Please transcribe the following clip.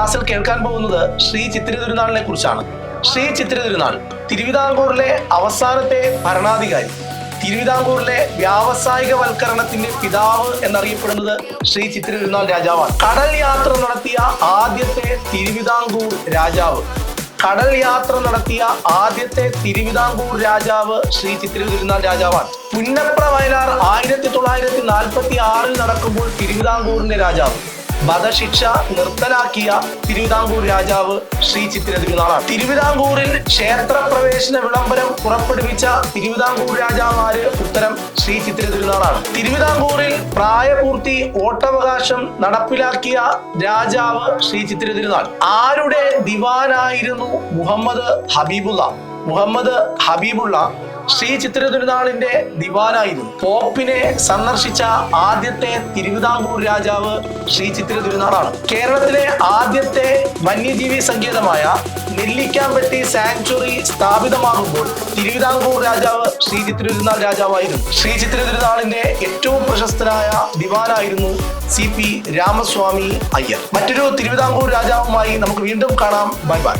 ക്ലാസ്സിൽ കേൾക്കാൻ പോകുന്നത് ശ്രീ ചിത്തിര തിരുനാളിനെ കുറിച്ചാണ്. ശ്രീ ചിത്തിര തിരുനാൾ തിരുവിതാംകൂറിലെ അവസാനത്തെ ഭരണാധികാരി, തിരുവിതാംകൂറിലെ വ്യാവസായികവൽക്കരണത്തിന്റെ പിതാവ് എന്നറിയപ്പെടുന്നത് ശ്രീ ചിത്തിര തിരുനാൾ രാജാവാണ്. കടൽ യാത്ര നടത്തിയ ആദ്യത്തെ തിരുവിതാംകൂർ രാജാവ് ശ്രീ ചിത്തിര തിരുനാൾ രാജാവാണ്. പുന്നപ്ര വയലാർ 1946 നടക്കുമ്പോൾ തിരുവിതാംകൂറിന്റെ രാജാവ്, വധശിക്ഷ നിർത്തലാക്കിയ തിരുവിതാംകൂർ രാജാവ് ശ്രീ ചിത്തിര തിരുനാളാണ്. തിരുവിതാംകൂറിൽ ക്ഷേത്രപ്രവേശന വിളംബരം പുറപ്പെടുവിച്ച തിരുവിതാംകൂർ രാജാവാര്? ഉത്തരം ശ്രീ ചിത്തിര തിരുനാളാണ്. തിരുവിതാംകൂറിൽ പ്രായപൂർത്തി വോട്ടവകാശം നടപ്പിലാക്കിയ രാജാവ് ശ്രീ ചിത്തിര തിരുനാൾ. ആരുടെ ദിവാനായിരുന്നു മുഹമ്മദ് ഹബീബുള്ള ശ്രീ ചിത്തിര തിരുനാളിന്റെ ദിവാനായിരുന്നു. പോപ്പിനെ സന്ദർശിച്ച ആദ്യത്തെ തിരുവിതാംകൂർ രാജാവ് ശ്രീ ചിത്തിര തിരുനാളാണ്. കേരളത്തിലെ ആദ്യത്തെ വന്യജീവി സങ്കേതമായ നെല്ലിക്കാമ്പട്ടി സാങ്ച്വറി സ്ഥാപിതമാകുമ്പോൾ തിരുവിതാംകൂർ രാജാവ് ശ്രീ ചിത്തിര തിരുനാൾ രാജാവായിരുന്നു. ശ്രീ ചിത്തിര തിരുനാളിന്റെ ഏറ്റവും പ്രശസ്തനായ ദിവാനായിരുന്നു CP രാമസ്വാമി അയ്യർ. മറ്റൊരു തിരുവിതാംകൂർ രാജാവുമായി നമുക്ക് വീണ്ടും കാണാം. Bye bye.